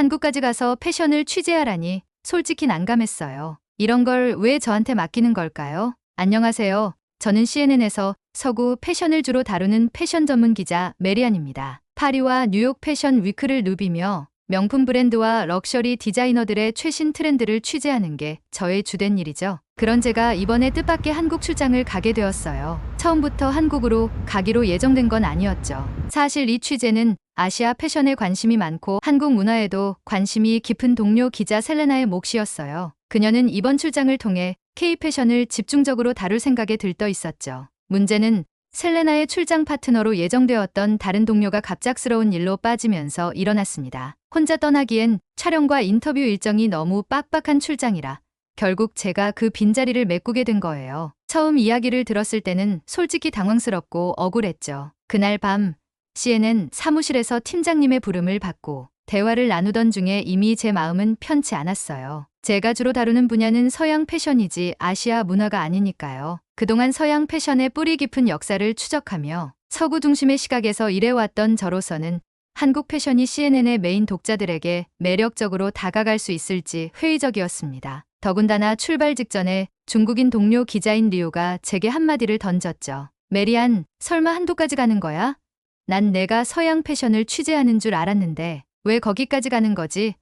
한국까지 가서 패션을 취재하라니 솔직히 난감했어요. 이런 걸 왜 저한테 맡기는 걸까요? 안녕하세요. 저는 CNN에서 서구 패션을 주로 다루는 패션 전문 기자 메리안입니다. 파리와 뉴욕 패션 위크를 누비며 명품 브랜드와 럭셔리 디자이너들의 최신 트렌드를 취재하는 게 저의 주된 일이죠. 그런 제가 이번에 뜻밖의 한국 출장을 가게 되었어요. 처음부터 한국으로 가기로 예정된 건 아니었죠. 사실 이 취재는 아시아 패션에 관심이 많고 한국 문화에도 관심이 깊은 동료 기자 셀레나의 몫이었어요. 그녀는 이번 출장을 통해 K-패션을 집중적으로 다룰 생각에 들떠 있었죠. 문제는 셀레나의 출장 파트너로 예정되었던 다른 동료가 갑작스러운 일로 빠지면서 일어났습니다. 혼자 떠나기엔 촬영과 인터뷰 일정이 너무 빡빡한 출장이라 결국 제가 그 빈자리를 메꾸게 된 거예요. 처음 이야기를 들었을 때는 솔직히 당황스럽고 억울했죠. 그날 밤 CNN 사무실에서 팀장님의 부름을 받고 대화를 나누던 중에 이미 제 마음은 편치 않았어요. 제가 주로 다루는 분야는 서양 패션이지 아시아 문화가 아니니까요. 그동안 서양 패션의 뿌리 깊은 역사를 추적하며 서구 중심의 시각에서 일해왔던 저로서는 한국 패션이 CNN의 메인 독자들에게 매력적으로 다가갈 수 있을지 회의적이었습니다. 더군다나 출발 직전에 중국인 동료 기자인 리우가 제게 한마디를 던졌죠. 메리안, 설마 한국까지 가는 거야? 난 내가 서양 패션을 취재하는 줄 알았는데 왜 거기까지 가는 거지?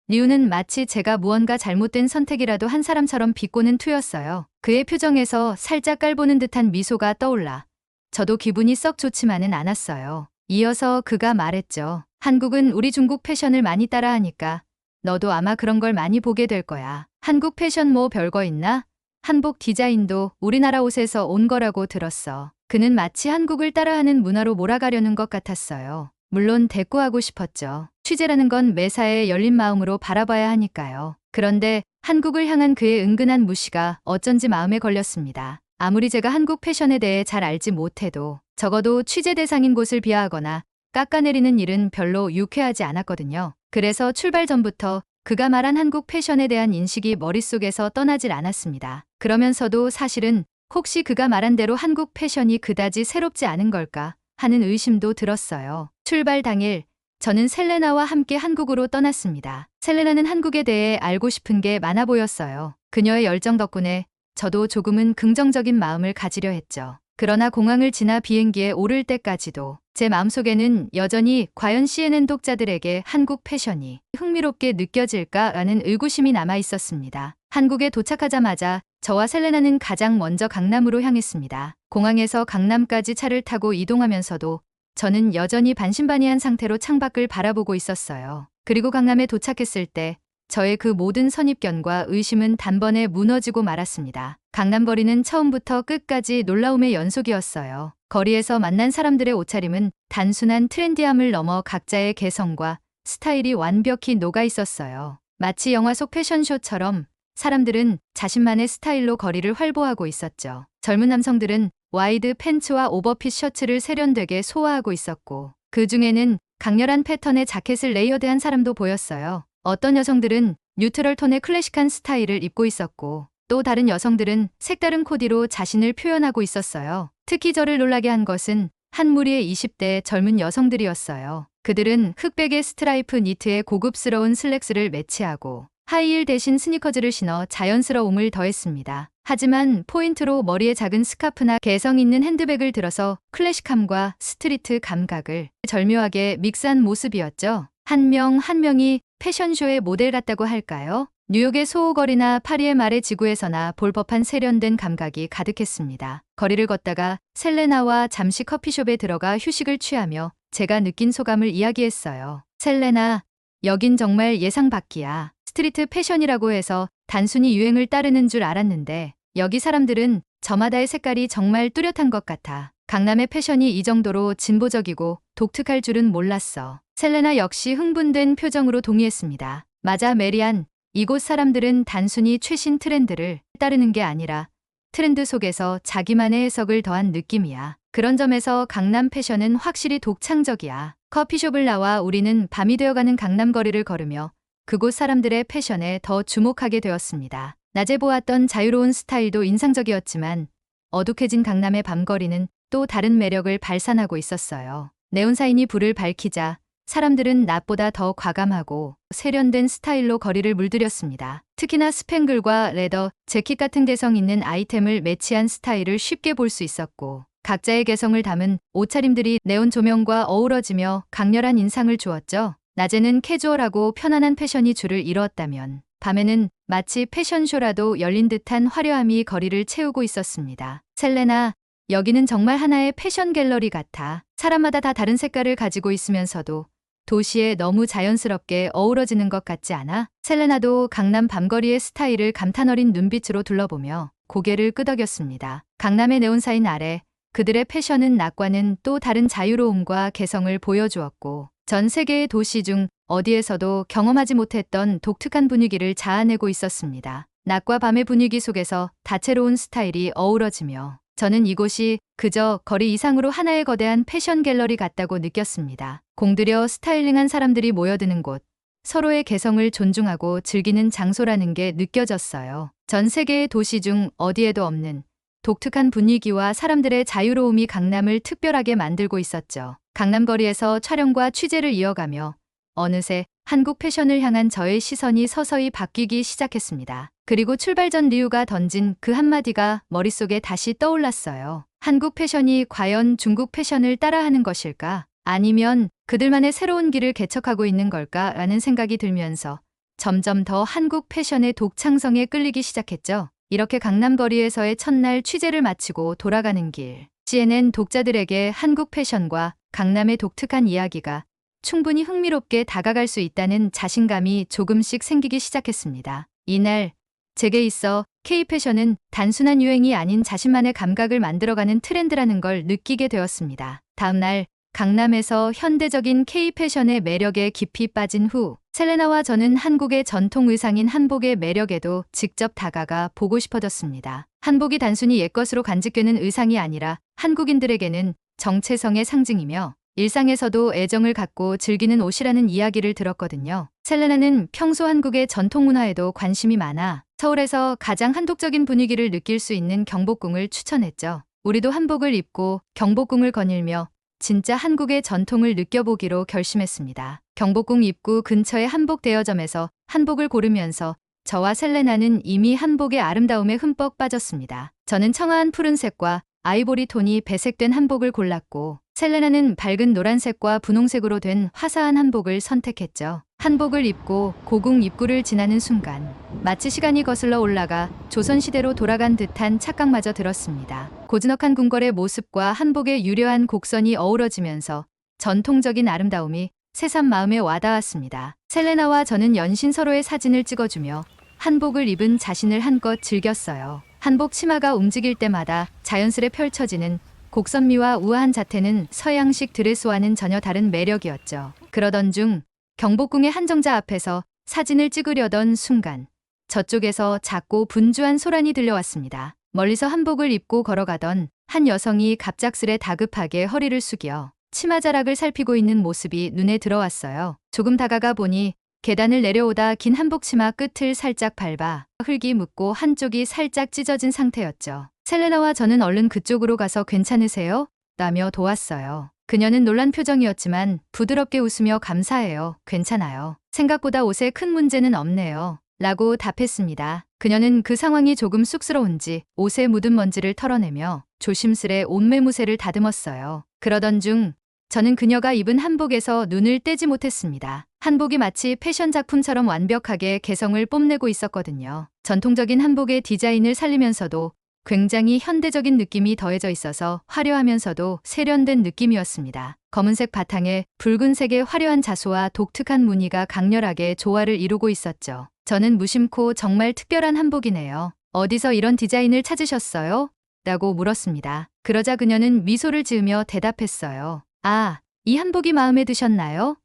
리우는 마치 제가 무언가 잘못된 선택이라도 한 사람처럼 비꼬는 투였어요. 그의 표정에서 살짝 깔보는 듯한 미소가 떠올라 저도 기분이 썩 좋지만은 않았어요. 이어서 그가 말했죠. 한국은 우리 중국 패션을 많이 따라하니까 너도 아마 그런 걸 많이 보게 될 거야. 한국 패션 뭐 별거 있나? 한복 디자인도 우리나라 옷에서 온 거라고 들었어. 그는 마치 한국을 따라하는 문화로 몰아가려는 것 같았어요. 물론 대꾸하고 싶었죠. 취재라는 건 매사에 열린 마음으로 바라봐야 하니까요. 그런데 한국을 향한 그의 은근한 무시가 어쩐지 마음에 걸렸습니다. 아무리 제가 한국 패션에 대해 잘 알지 못해도 적어도 취재 대상인 곳을 비하하거나 깎아내리는 일은 별로 유쾌하지 않았거든요. 그래서 출발 전부터 그가 말한 한국 패션에 대한 인식이 머릿속에서 떠나질 않았습니다. 그러면서도 사실은 혹시 그가 말한 대로 한국 패션이 그다지 새롭지 않은 걸까 하는 의심도 들었어요. 출발 당일 저는 셀레나와 함께 한국으로 떠났습니다. 셀레나는 한국에 대해 알고 싶은 게 많아 보였어요. 그녀의 열정 덕분에 저도 조금은 긍정적인 마음을 가지려 했죠. 그러나 공항을 지나 비행기에 오를 때까지도 제 마음속에는 여전히 과연 CNN 독자들에게 한국 패션이 흥미롭게 느껴질까라는 의구심이 남아 있었습니다. 한국에 도착하자마자 저와 셀레나는 가장 먼저 강남으로 향했습니다. 공항에서 강남까지 차를 타고 이동하면서도 저는 여전히 반신반의한 상태로 창밖을 바라보고 있었어요. 그리고 강남에 도착했을 때 저의 그 모든 선입견과 의심은 단번에 무너지고 말았습니다. 강남거리는 처음부터 끝까지 놀라움의 연속이었어요. 거리에서 만난 사람들의 옷차림은 단순한 트렌디함을 넘어 각자의 개성과 스타일이 완벽히 녹아 있었어요. 마치 영화 속 패션쇼처럼 사람들은 자신만의 스타일로 거리를 활보하고 있었죠. 젊은 남성들은 와이드 팬츠와 오버핏 셔츠를 세련되게 소화하고 있었고 그 중에는 강렬한 패턴의 자켓을 레이어드한 사람도 보였어요. 어떤 여성들은 뉴트럴 톤의 클래식한 스타일을 입고 있었고 또 다른 여성들은 색다른 코디로 자신을 표현하고 있었어요. 특히 저를 놀라게 한 것은 한 무리의 20대 젊은 여성들이었어요. 그들은 흑백의 스트라이프 니트에 고급스러운 슬랙스를 매치하고 하이힐 대신 스니커즈를 신어 자연스러움을 더했습니다. 하지만 포인트로 머리에 작은 스카프나 개성 있는 핸드백을 들어서 클래식함과 스트리트 감각을 절묘하게 믹스한 모습이었죠. 한 명 한 명이 패션쇼의 모델 같다고 할까요? 뉴욕의 소호거리나 파리의 마레 지구에서나 볼 법한 세련된 감각이 가득했습니다. 거리를 걷다가 셀레나와 잠시 커피숍에 들어가 휴식을 취하며 제가 느낀 소감을 이야기했어요. 셀레나, 여긴 정말 예상 밖이야. 스트리트 패션이라고 해서 단순히 유행을 따르는 줄 알았는데 여기 사람들은 저마다의 색깔이 정말 뚜렷한 것 같아. 강남의 패션이 이 정도로 진보적이고 독특할 줄은 몰랐어. 셀레나 역시 흥분된 표정으로 동의했습니다. 맞아, 메리안. 이곳 사람들은 단순히 최신 트렌드를 따르는 게 아니라 트렌드 속에서 자기만의 해석을 더한 느낌이야. 그런 점에서 강남 패션은 확실히 독창적이야. 커피숍을 나와 우리는 밤이 되어가는 강남 거리를 걸으며 그곳 사람들의 패션에 더 주목하게 되었습니다. 낮에 보았던 자유로운 스타일도 인상적이었지만 어둑해진 강남의 밤거리는 또 다른 매력을 발산하고 있었어요. 네온사인이 불을 밝히자 사람들은 낮보다 더 과감하고 세련된 스타일로 거리를 물들였습니다. 특히나 스팽글과 레더, 재킷 같은 개성 있는 아이템을 매치한 스타일을 쉽게 볼 수 있었고, 각자의 개성을 담은 옷차림들이 네온 조명과 어우러지며 강렬한 인상을 주었죠. 낮에는 캐주얼하고 편안한 패션이 주를 이루었다면, 밤에는 마치 패션쇼라도 열린 듯한 화려함이 거리를 채우고 있었습니다. 셀레나, 여기는 정말 하나의 패션 갤러리 같아. 사람마다 다 다른 색깔을 가지고 있으면서도 도시에 너무 자연스럽게 어우러지는 것 같지 않아? 셀레나도 강남 밤거리의 스타일을 감탄 어린 눈빛으로 둘러보며 고개를 끄덕였습니다. 강남의 네온사인 아래 그들의 패션은 낮과는 또 다른 자유로움과 개성을 보여주었고, 전 세계의 도시 중 어디에서도 경험하지 못했던 독특한 분위기를 자아내고 있었습니다. 낮과 밤의 분위기 속에서 다채로운 스타일이 어우러지며, 저는 이곳이 그저 거리 이상으로 하나의 거대한 패션 갤러리 같다고 느꼈습니다. 공들여 스타일링한 사람들이 모여드는 곳, 서로의 개성을 존중하고 즐기는 장소라는 게 느껴졌어요. 전 세계의 도시 중 어디에도 없는 독특한 분위기와 사람들의 자유로움이 강남을 특별하게 만들고 있었죠. 강남거리에서 촬영과 취재를 이어가며 어느새 한국 패션을 향한 저의 시선이 서서히 바뀌기 시작했습니다. 그리고 출발 전 리우가 던진 그 한마디가 머릿속에 다시 떠올랐어요. 한국 패션이 과연 중국 패션을 따라하는 것일까? 아니면 그들만의 새로운 길을 개척하고 있는 걸까? 라는 생각이 들면서 점점 더 한국 패션의 독창성에 끌리기 시작했죠. 이렇게 강남거리에서의 첫날 취재를 마치고 돌아가는 길, CNN 독자들에게 한국 패션과 강남의 독특한 이야기가 충분히 흥미롭게 다가갈 수 있다는 자신감이 조금씩 생기기 시작했습니다. 이날 제게 있어 K-패션은 단순한 유행이 아닌 자신만의 감각을 만들어가는 트렌드라는 걸 느끼게 되었습니다. 다음날 강남에서 현대적인 K-패션의 매력에 깊이 빠진 후, 셀레나와 저는 한국의 전통 의상인 한복의 매력에도 직접 다가가 보고 싶어졌습니다. 한복이 단순히 옛것으로 간직되는 의상이 아니라 한국인들에게는 정체성의 상징이며 일상에서도 애정을 갖고 즐기는 옷이라는 이야기를 들었거든요. 셀레나는 평소 한국의 전통 문화에도 관심이 많아 서울에서 가장 한독적인 분위기를 느낄 수 있는 경복궁을 추천했죠. 우리도 한복을 입고 경복궁을 거닐며 진짜 한국의 전통을 느껴보기로 결심했습니다. 경복궁 입구 근처의 한복 대여점에서 한복을 고르면서 저와 셀레나는 이미 한복의 아름다움에 흠뻑 빠졌습니다. 저는 청아한 푸른색과 아이보리 톤이 배색된 한복을 골랐고, 셀레나는 밝은 노란색과 분홍색으로 된 화사한 한복을 선택했죠. 한복을 입고 고궁 입구를 지나는 순간 마치 시간이 거슬러 올라가 조선시대로 돌아간 듯한 착각마저 들었습니다. 고즈넉한 궁궐의 모습과 한복의 유려한 곡선이 어우러지면서 전통적인 아름다움이 새삼 마음에 와닿았습니다. 셀레나와 저는 연신 서로의 사진을 찍어주며 한복을 입은 자신을 한껏 즐겼어요. 한복 치마가 움직일 때마다 자연스레 펼쳐지는 곡선미와 우아한 자태는 서양식 드레스와는 전혀 다른 매력이었죠. 그러던 중 경복궁의 한정자 앞에서 사진을 찍으려던 순간 저쪽에서 작고 분주한 소란이 들려왔습니다. 멀리서 한복을 입고 걸어가던 한 여성이 갑작스레 다급하게 허리를 숙여 치마 자락을 살피고 있는 모습이 눈에 들어왔어요. 조금 다가가 보니 계단을 내려오다 긴 한복 치마 끝을 살짝 밟아 흙이 묻고 한쪽이 살짝 찢어진 상태였죠. 셀레나와 저는 얼른 그쪽으로 가서 괜찮으세요? 라며 도왔어요. 그녀는 놀란 표정이었지만 부드럽게 웃으며 감사해요. 괜찮아요. 생각보다 옷에 큰 문제는 없네요. 라고 답했습니다. 그녀는 그 상황이 조금 쑥스러운지 옷에 묻은 먼지를 털어내며 조심스레 옷매무새를 다듬었어요. 그러던 중 저는 그녀가 입은 한복에서 눈을 떼지 못했습니다. 한복이 마치 패션 작품처럼 완벽하게 개성을 뽐내고 있었거든요. 전통적인 한복의 디자인을 살리면서도 굉장히 현대적인 느낌이 더해져 있어서 화려하면서도 세련된 느낌이었습니다. 검은색 바탕에 붉은색의 화려한 자수와 독특한 무늬가 강렬하게 조화를 이루고 있었죠. 저는 무심코 정말 특별한 한복이네요. 어디서 이런 디자인을 찾으셨어요? 라고 물었습니다. 그러자 그녀는 미소를 지으며 대답했어요. 아, 이 한복이 마음에 드셨나요?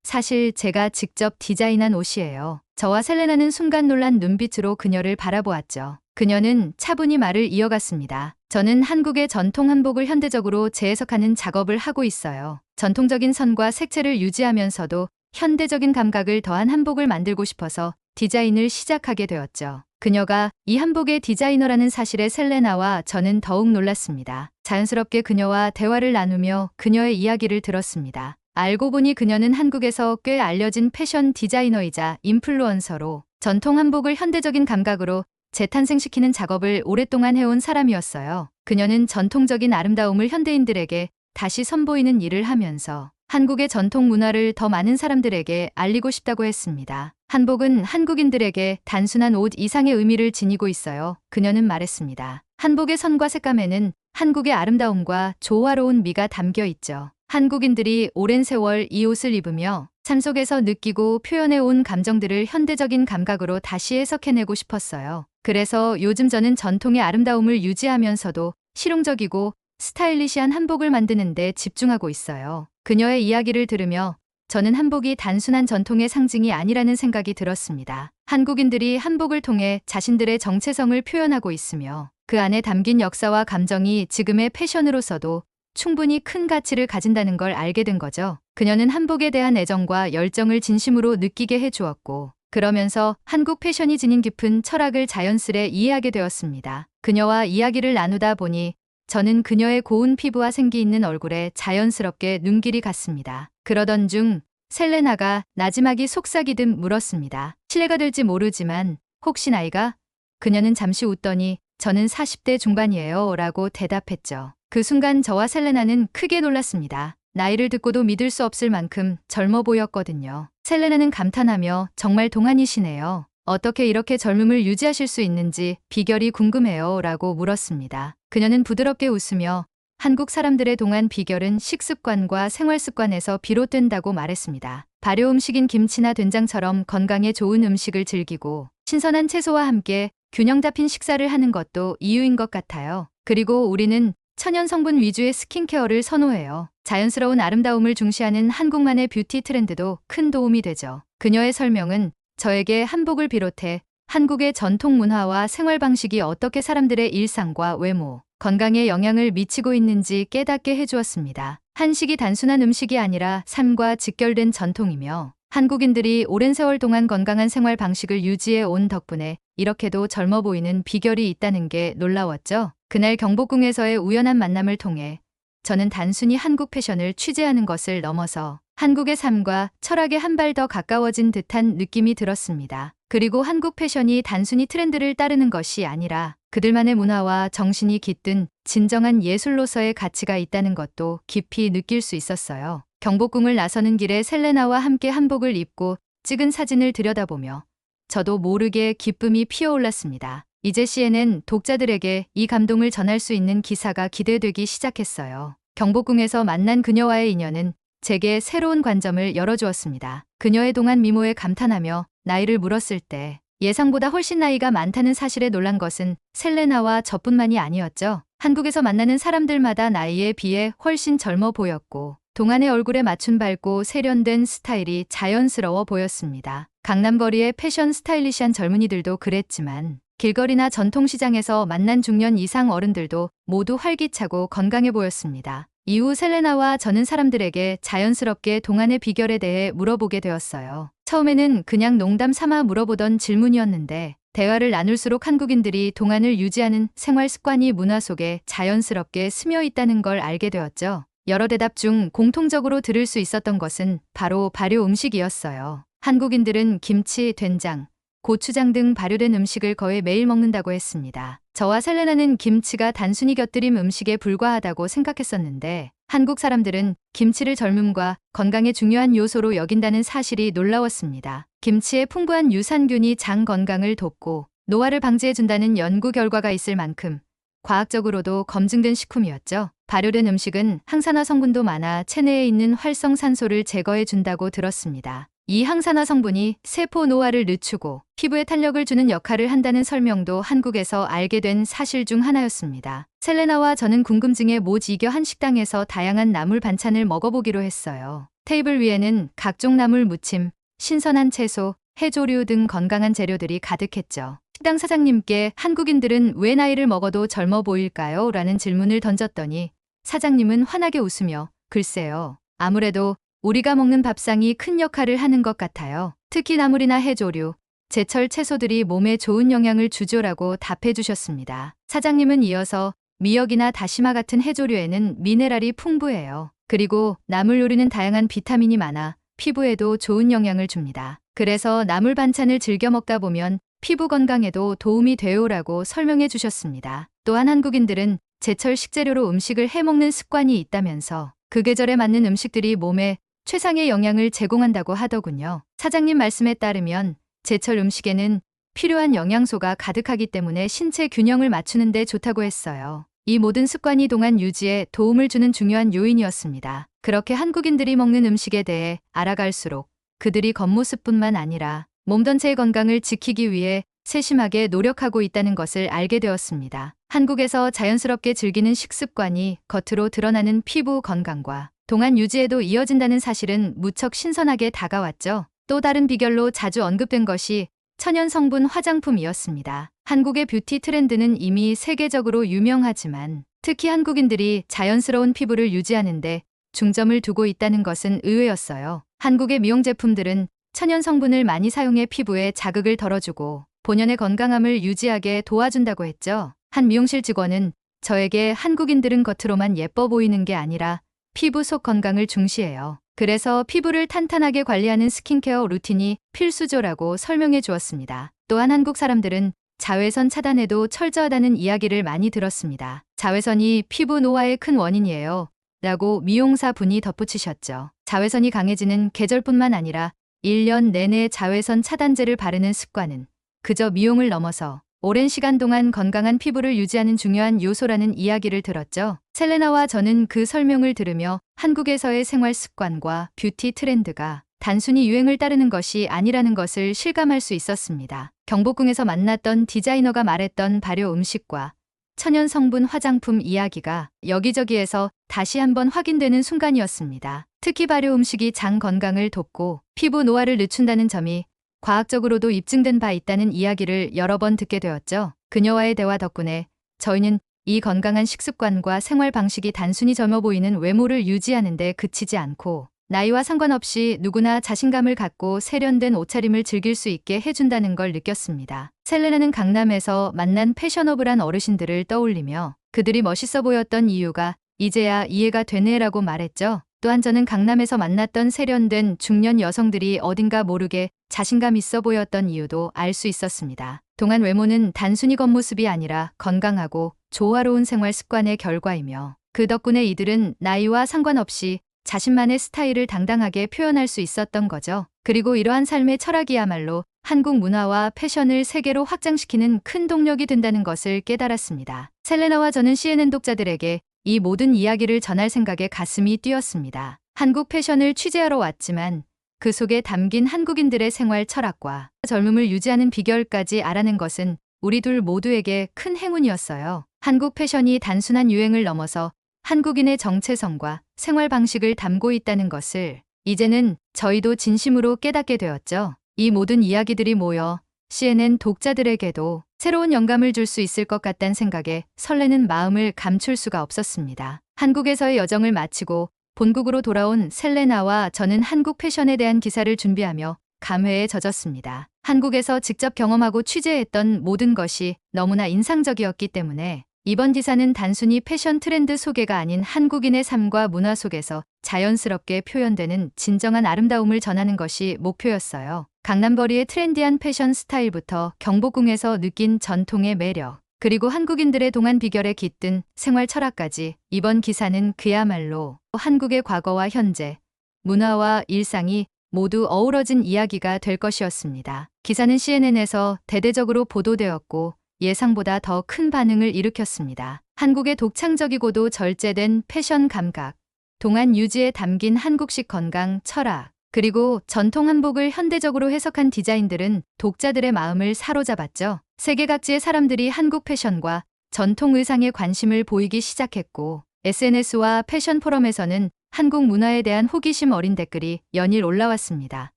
사실 제가 직접 디자인한 옷이에요. 저와 셀레나는 순간 놀란 눈빛으로 그녀를 바라보았죠. 그녀는 차분히 말을 이어갔습니다. 저는 한국의 전통 한복을 현대적으로 재해석하는 작업을 하고 있어요. 전통적인 선과 색채를 유지하면서도 현대적인 감각을 더한 한복을 만들고 싶어서 디자인을 시작하게 되었죠. 그녀가 이 한복의 디자이너라는 사실에 셀레나와 저는 더욱 놀랐습니다. 자연스럽게 그녀와 대화를 나누며 그녀의 이야기를 들었습니다. 알고 보니 그녀는 한국에서 꽤 알려진 패션 디자이너이자 인플루언서로 전통 한복을 현대적인 감각으로 재탄생시키는 작업을 오랫동안 해온 사람이었어요. 그녀는 전통적인 아름다움을 현대인들에게 다시 선보이는 일을 하면서 한국의 전통 문화를 더 많은 사람들에게 알리고 싶다고 했습니다. 한복은 한국인들에게 단순한 옷 이상의 의미를 지니고 있어요. 그녀는 말했습니다. 한복의 선과 색감에는 한국의 아름다움과 조화로운 미가 담겨 있죠. 한국인들이 오랜 세월 이 옷을 입으며 삶 속에서 느끼고 표현해온 감정들을 현대적인 감각으로 다시 해석해내고 싶었어요. 그래서 요즘 저는 전통의 아름다움을 유지하면서도 실용적이고 스타일리시한 한복을 만드는 데 집중하고 있어요. 그녀의 이야기를 들으며 저는 한복이 단순한 전통의 상징이 아니라는 생각이 들었습니다. 한국인들이 한복을 통해 자신들의 정체성을 표현하고 있으며 그 안에 담긴 역사와 감정이 지금의 패션으로서도 충분히 큰 가치를 가진다는 걸 알게 된 거죠. 그녀는 한복에 대한 애정과 열정을 진심으로 느끼게 해주었고 그러면서 한국 패션이 지닌 깊은 철학을 자연스레 이해하게 되었습니다. 그녀와 이야기를 나누다 보니 저는 그녀의 고운 피부와 생기 있는 얼굴에 자연스럽게 눈길이 갔습니다. 그러던 중 셀레나가 나지막이 속삭이듯 물었습니다. 실례가 될지 모르지만 혹시 나이가? 그녀는 잠시 웃더니 저는 40대 중반이에요 라고 대답했죠. 그 순간 저와 셀레나는 크게 놀랐습니다. 나이를 듣고도 믿을 수 없을 만큼 젊어 보였거든요. 셀레나는 감탄하며 정말 동안이시네요. 어떻게 이렇게 젊음을 유지하실 수 있는지 비결이 궁금해요 라고 물었습니다. 그녀는 부드럽게 웃으며 한국 사람들의 동안 비결은 식습관과 생활습관에서 비롯된다고 말했습니다. 발효 음식인 김치나 된장처럼 건강에 좋은 음식을 즐기고 신선한 채소와 함께 균형 잡힌 식사를 하는 것도 이유인 것 같아요. 그리고 우리는 천연 성분 위주의 스킨케어를 선호해요. 자연스러운 아름다움을 중시하는 한국만의 뷰티 트렌드도 큰 도움이 되죠. 그녀의 설명은 저에게 한복을 비롯해 한국의 전통 문화와 생활 방식이 어떻게 사람들의 일상과 외모, 건강에 영향을 미치고 있는지 깨닫게 해주었습니다. 한식이 단순한 음식이 아니라 삶과 직결된 전통이며 한국인들이 오랜 세월 동안 건강한 생활 방식을 유지해 온 덕분에 이렇게도 젊어 보이는 비결이 있다는 게 놀라웠죠. 그날 경복궁에서의 우연한 만남을 통해 저는 단순히 한국 패션을 취재하는 것을 넘어서 한국의 삶과 철학에 한 발 더 가까워진 듯한 느낌이 들었습니다. 그리고 한국 패션이 단순히 트렌드를 따르는 것이 아니라 그들만의 문화와 정신이 깃든 진정한 예술로서의 가치가 있다는 것도 깊이 느낄 수 있었어요. 경복궁을 나서는 길에 셀레나와 함께 한복을 입고 찍은 사진을 들여다보며 저도 모르게 기쁨이 피어올랐습니다. 이제 CNN 독자들에게 이 감동을 전할 수 있는 기사가 기대되기 시작했어요. 경복궁에서 만난 그녀와의 인연은 제게 새로운 관점을 열어주었습니다. 그녀의 동안 미모에 감탄하며 나이를 물었을 때 예상보다 훨씬 나이가 많다는 사실에 놀란 것은 셀레나와 저뿐만이 아니었죠. 한국에서 만나는 사람들마다 나이에 비해 훨씬 젊어 보였고 동안의 얼굴에 맞춘 밝고 세련된 스타일이 자연스러워 보였습니다. 강남거리의 패션 스타일리시한 젊은이들도 그랬지만 길거리나 전통시장에서 만난 중년 이상 어른들도 모두 활기차고 건강해 보였습니다. 이후 셀레나와 저는 사람들에게 자연스럽게 동안의 비결에 대해 물어보게 되었어요. 처음에는 그냥 농담 삼아 물어보던 질문이었는데 대화를 나눌수록 한국인들이 동안을 유지하는 생활 습관이 문화 속에 자연스럽게 스며 있다는 걸 알게 되었죠. 여러 대답 중 공통적으로 들을 수 있었던 것은 바로 발효 음식이었어요. 한국인들은 김치, 된장, 고추장 등 발효된 음식을 거의 매일 먹는다고 했습니다. 저와 셀레나는 김치가 단순히 곁들임 음식에 불과하다고 생각했었는데 한국 사람들은 김치를 젊음과 건강에 중요한 요소로 여긴다는 사실이 놀라웠습니다. 김치의 풍부한 유산균이 장 건강을 돕고 노화를 방지해준다는 연구 결과가 있을 만큼 과학적으로도 검증된 식품이었죠. 발효된 음식은 항산화 성분도 많아 체내에 있는 활성산소를 제거해준다고 들었습니다. 이 항산화 성분이 세포 노화를 늦추고 피부에 탄력을 주는 역할을 한다는 설명도 한국에서 알게 된 사실 중 하나였습니다. 셀레나와 저는 궁금증에 못 이겨 한 식당에서 다양한 나물 반찬을 먹어보기로 했어요. 테이블 위에는 각종 나물 무침, 신선한 채소, 해조류 등 건강한 재료들이 가득했죠. 식당 사장님께 한국인들은 왜 나이를 먹어도 젊어 보일까요? 라는 질문을 던졌더니 사장님은 환하게 웃으며 글쎄요. 아무래도 우리가 먹는 밥상이 큰 역할을 하는 것 같아요. 특히 나물이나 해조류, 제철 채소들이 몸에 좋은 영향을 주죠라고 답해 주셨습니다. 사장님은 이어서 미역이나 다시마 같은 해조류에는 미네랄이 풍부해요. 그리고 나물 요리는 다양한 비타민이 많아 피부에도 좋은 영향을 줍니다. 그래서 나물 반찬을 즐겨 먹다 보면 피부 건강에도 도움이 돼요라고 설명해 주셨습니다. 또한 한국인들은 제철 식재료로 음식을 해먹는 습관이 있다면서 그 계절에 맞는 음식들이 몸에 최상의 영양을 제공한다고 하더군요. 사장님 말씀에 따르면 제철 음식에는 필요한 영양소가 가득하기 때문에 신체 균형을 맞추는 데 좋다고 했어요. 이 모든 습관이 동안 유지에 도움을 주는 중요한 요인이었습니다. 그렇게 한국인들이 먹는 음식에 대해 알아갈수록 그들이 겉모습뿐만 아니라 몸 전체의 건강을 지키기 위해 세심하게 노력하고 있다는 것을 알게 되었습니다. 한국에서 자연스럽게 즐기는 식습관이 겉으로 드러나는 피부 건강과 동안 유지에도 이어진다는 사실은 무척 신선하게 다가왔죠. 또 다른 비결로 자주 언급된 것이 천연 성분 화장품이었습니다. 한국의 뷰티 트렌드는 이미 세계적으로 유명하지만 특히 한국인들이 자연스러운 피부를 유지하는데 중점을 두고 있다는 것은 의외였어요. 한국의 미용 제품들은 천연 성분을 많이 사용해 피부에 자극을 덜어주고 본연의 건강함을 유지하게 도와준다고 했죠. 한 미용실 직원은 저에게 한국인들은 겉으로만 예뻐 보이는 게 아니라 피부 속 건강을 중시해요. 그래서 피부를 탄탄하게 관리하는 스킨케어 루틴이 필수조라고 설명해 주었습니다. 또한 한국 사람들은 자외선 차단에도 철저하다는 이야기를 많이 들었습니다. 자외선이 피부 노화의 큰 원인이에요. 라고 미용사 분이 덧붙이셨죠. 자외선이 강해지는 계절뿐만 아니라 1년 내내 자외선 차단제를 바르는 습관은 그저 미용을 넘어서 오랜 시간 동안 건강한 피부를 유지하는 중요한 요소라는 이야기를 들었죠. 셀레나와 저는 그 설명을 들으며 한국에서의 생활 습관과 뷰티 트렌드가 단순히 유행을 따르는 것이 아니라는 것을 실감할 수 있었습니다. 경복궁에서 만났던 디자이너가 말했던 발효 음식과 천연 성분 화장품 이야기가 여기저기에서 다시 한번 확인되는 순간이었습니다. 특히 발효 음식이 장 건강을 돕고 피부 노화를 늦춘다는 점이 과학적으로도 입증된 바 있다는 이야기를 여러 번 듣게 되었죠. 그녀와의 대화 덕분에 저희는 이 건강한 식습관과 생활 방식이 단순히 젊어 보이는 외모를 유지하는 데 그치지 않고 나이와 상관없이 누구나 자신감을 갖고 세련된 옷차림을 즐길 수 있게 해준다는 걸 느꼈습니다. 셀레나는 강남에서 만난 패셔너블한 어르신들을 떠올리며 그들이 멋있어 보였던 이유가 이제야 이해가 되네라고 말했죠. 또한 저는 강남에서 만났던 세련된 중년 여성들이 어딘가 모르게 자신감 있어 보였던 이유도 알 수 있었습니다. 동안 외모는 단순히 겉모습이 아니라 건강하고 조화로운 생활 습관의 결과이며 그 덕분에 이들은 나이와 상관없이 자신만의 스타일을 당당하게 표현할 수 있었던 거죠. 그리고 이러한 삶의 철학이야말로 한국 문화와 패션을 세계로 확장시키는 큰 동력이 된다는 것을 깨달았습니다. 셀레나와 저는 CNN 독자들에게 이 모든 이야기를 전할 생각에 가슴이 뛰었습니다. 한국 패션을 취재하러 왔지만 그 속에 담긴 한국인들의 생활 철학과 젊음을 유지하는 비결까지 알아낸 것은 우리 둘 모두에게 큰 행운이었어요. 한국 패션이 단순한 유행을 넘어서 한국인의 정체성과 생활 방식을 담고 있다는 것을 이제는 저희도 진심으로 깨닫게 되었죠. 이 모든 이야기들이 모여 CNN 독자들에게도 새로운 영감을 줄 수 있을 것 같다는 생각에 설레는 마음을 감출 수가 없었습니다. 한국에서의 여정을 마치고 본국으로 돌아온 셀레나와 저는 한국 패션에 대한 기사를 준비하며 감회에 젖었습니다. 한국에서 직접 경험하고 취재했던 모든 것이 너무나 인상적이었기 때문에 이번 기사는 단순히 패션 트렌드 소개가 아닌 한국인의 삶과 문화 속에서 자연스럽게 표현되는 진정한 아름다움을 전하는 것이 목표였어요. 강남거리의 트렌디한 패션 스타일부터 경복궁에서 느낀 전통의 매력, 그리고 한국인들의 동안 비결에 깃든 생활 철학까지 이번 기사는 그야말로 한국의 과거와 현재, 문화와 일상이 모두 어우러진 이야기가 될 것이었습니다. 기사는 CNN에서 대대적으로 보도되었고 예상보다 더 큰 반응을 일으켰습니다. 한국의 독창적이고도 절제된 패션 감각, 동안 유지에 담긴 한국식 건강 철학, 그리고 전통 한복을 현대적으로 해석한 디자인들은 독자들의 마음을 사로잡았죠. 세계 각지의 사람들이 한국 패션과 전통 의상에 관심을 보이기 시작했고 SNS와 패션 포럼에서는 한국 문화에 대한 호기심 어린 댓글이 연일 올라왔습니다.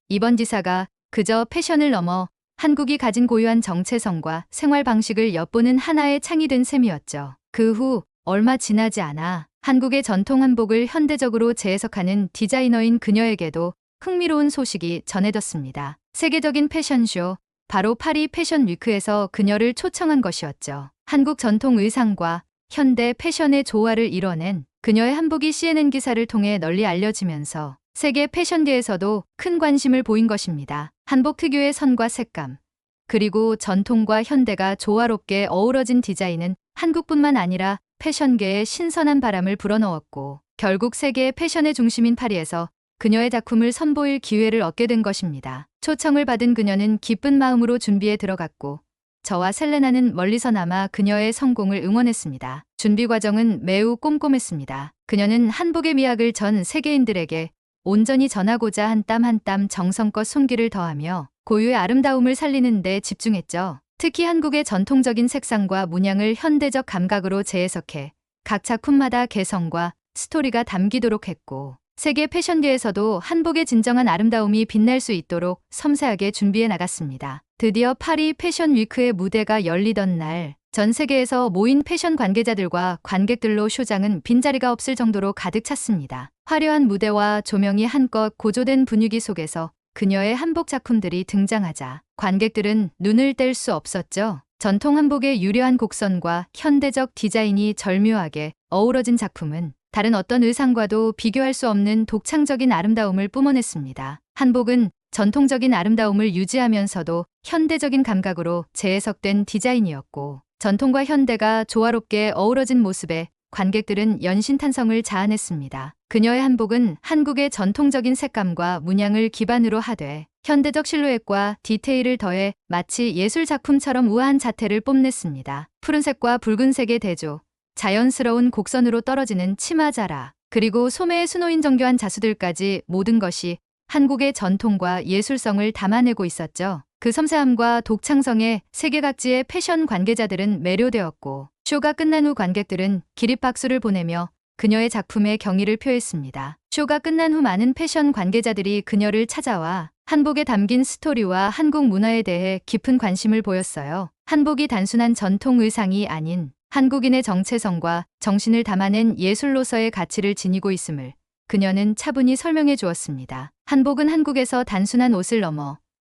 이번 기사가 그저 패션을 넘어 한국이 가진 고유한 정체성과 생활 방식을 엿보는 하나의 창이 된 셈이었죠. 그 후 얼마 지나지 않아 한국의 전통 한복을 현대적으로 재해석하는 디자이너인 그녀에게도 흥미로운 소식이 전해졌습니다. 세계적인 패션쇼, 바로 파리 패션 위크에서 그녀를 초청한 것이었죠. 한국 전통 의상과 현대 패션의 조화를 이뤄낸 그녀의 한복이 CNN 기사를 통해 널리 알려지면서 세계 패션계에서도 큰 관심을 보인 것입니다. 한복 특유의 선과 색감, 그리고 전통과 현대가 조화롭게 어우러진 디자인은 한국뿐만 아니라 패션계에 신선한 바람을 불어넣었고, 결국 세계의 패션의 중심인 파리에서 그녀의 작품을 선보일 기회를 얻게 된 것입니다. 초청을 받은 그녀는 기쁜 마음으로 준비에 들어갔고, 저와 셀레나는 멀리서나마 그녀의 성공을 응원했습니다. 준비 과정은 매우 꼼꼼했습니다. 그녀는 한복의 미학을 전 세계인들에게 온전히 전하고자 한 땀 한 땀 정성껏 손길을 더하며 고유의 아름다움을 살리는 데 집중했죠. 특히 한국의 전통적인 색상과 문양을 현대적 감각으로 재해석해 각 작품마다 개성과 스토리가 담기도록 했고, 세계 패션계에서도 한복의 진정한 아름다움이 빛날 수 있도록 섬세하게 준비해 나갔습니다. 드디어 파리 패션 위크의 무대가 열리던 날, 전 세계에서 모인 패션 관계자들과 관객들로 쇼장은 빈자리가 없을 정도로 가득 찼습니다. 화려한 무대와 조명이 한껏 고조된 분위기 속에서 그녀의 한복 작품들이 등장하자 관객들은 눈을 뗄 수 없었죠. 전통 한복의 유려한 곡선과 현대적 디자인이 절묘하게 어우러진 작품은 다른 어떤 의상과도 비교할 수 없는 독창적인 아름다움을 뿜어냈습니다. 한복은 전통적인 아름다움을 유지하면서도 현대적인 감각으로 재해석된 디자인이었고, 전통과 현대가 조화롭게 어우러진 모습에 관객들은 연신탄성을 자아냈습니다. 그녀의 한복은 한국의 전통적인 색감과 문양을 기반으로 하되 현대적 실루엣과 디테일을 더해 마치 예술 작품처럼 우아한 자태를 뽐냈습니다. 푸른색과 붉은색의 대조, 자연스러운 곡선으로 떨어지는 치마자라, 그리고 소매의 수놓인 정교한 자수들까지 모든 것이 한국의 전통과 예술성을 담아내고 있었죠. 그 섬세함과 독창성에 세계 각지의 패션 관계자들은 매료되었고, 쇼가 끝난 후 관객들은 기립박수를 보내며 그녀의 작품에 경의를 표했습니다. 쇼가 끝난 후 많은 패션 관계자들이 그녀를 찾아와 한복에 담긴 스토리와 한국 문화에 대해 깊은 관심을 보였어요. 한복이 단순한 전통 의상이 아닌 한국인의 정체성과 정신을 담아낸 예술로서의 가치를 지니고 있음을 그녀는 차분히 설명해 주었습니다. 한복은 한국에서 단순한 옷을 넘어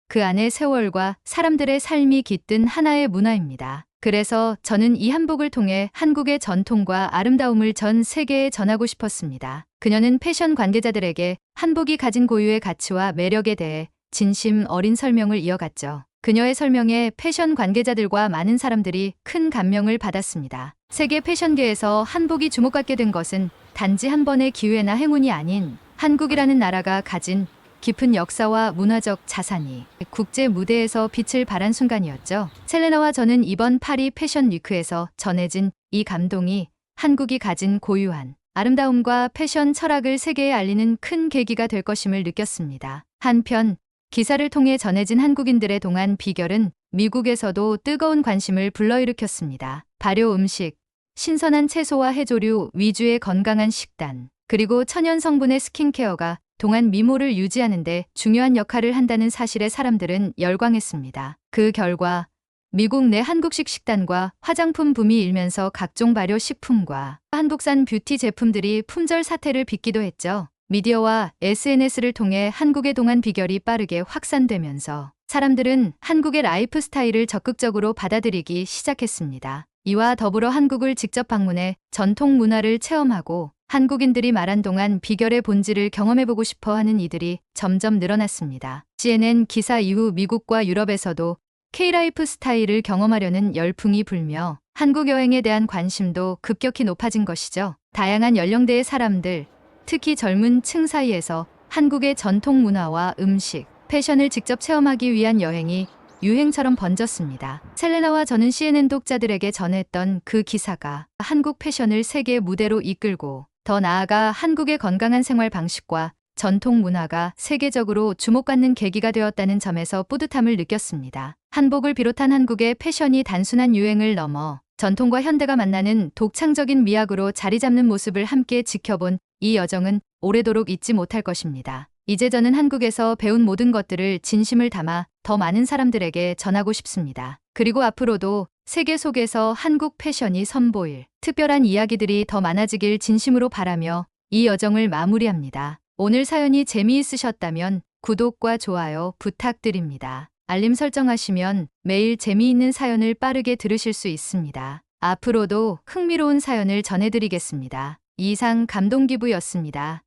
그 안에 세월과 사람들의 삶이 깃든 하나의 문화입니다. 그래서 저는 이 한복을 통해 한국의 전통과 아름다움을 전 세계에 전하고 싶었습니다. 그녀는 패션 관계자들에게 한복이 가진 고유의 가치와 매력에 대해 진심 어린 설명을 이어갔죠. 그녀의 설명에 패션 관계자들과 많은 사람들이 큰 감명을 받았습니다. 세계 패션계에서 한복이 주목받게 된 것은 단지 한 번의 기회나 행운이 아닌 한국이라는 나라가 가진 깊은 역사와 문화적 자산이 국제 무대에서 빛을 발한 순간이었죠. 셀레나와 저는 이번 파리 패션 위크에서 전해진 이 감동이 한국이 가진 고유한 아름다움과 패션 철학을 세계에 알리는 큰 계기가 될 것임을 느꼈습니다. 한편 기사를 통해 전해진 한국인들의 동안 비결은 미국에서도 뜨거운 관심을 불러일으켰습니다. 발효 음식, 신선한 채소와 해조류 위주의 건강한 식단, 그리고 천연 성분의 스킨케어가 동안 미모를 유지하는 데 중요한 역할을 한다는 사실에 사람들은 열광했습니다. 그 결과 미국 내 한국식 식단과 화장품 붐이 일면서 각종 발효 식품과 한국산 뷰티 제품들이 품절 사태를 빚기도 했죠. 미디어와 SNS를 통해 한국의 동안 비결이 빠르게 확산되면서 사람들은 한국의 라이프 스타일을 적극적으로 받아들이기 시작했습니다. 이와 더불어 한국을 직접 방문해 전통 문화를 체험하고 한국인들이 말한 동안 비결의 본질을 경험해보고 싶어 하는 이들이 점점 늘어났습니다. CNN 기사 이후 미국과 유럽에서도 K라이프 스타일을 경험하려는 열풍이 불며 한국 여행에 대한 관심도 급격히 높아진 것이죠. 다양한 연령대의 사람들, 특히 젊은 층 사이에서 한국의 전통 문화와 음식, 패션을 직접 체험하기 위한 여행이 유행처럼 번졌습니다. 셀레나와 저는 CNN 독자들에게 전했던 그 기사가 한국 패션을 세계 무대로 이끌고 더 나아가 한국의 건강한 생활 방식과 전통 문화가 세계적으로 주목받는 계기가 되었다는 점에서 뿌듯함을 느꼈습니다. 한복을 비롯한 한국의 패션이 단순한 유행을 넘어 전통과 현대가 만나는 독창적인 미학으로 자리 잡는 모습을 함께 지켜본 이 여정은 오래도록 잊지 못할 것입니다. 이제 저는 한국에서 배운 모든 것들을 진심을 담아 더 많은 사람들에게 전하고 싶습니다. 그리고 앞으로도 세계 속에서 한국 패션이 선보일 특별한 이야기들이 더 많아지길 진심으로 바라며 이 여정을 마무리합니다. 오늘 사연이 재미있으셨다면 구독과 좋아요 부탁드립니다. 알림 설정하시면 매일 재미있는 사연을 빠르게 들으실 수 있습니다. 앞으로도 흥미로운 사연을 전해드리겠습니다. 이상 감동 기부였습니다.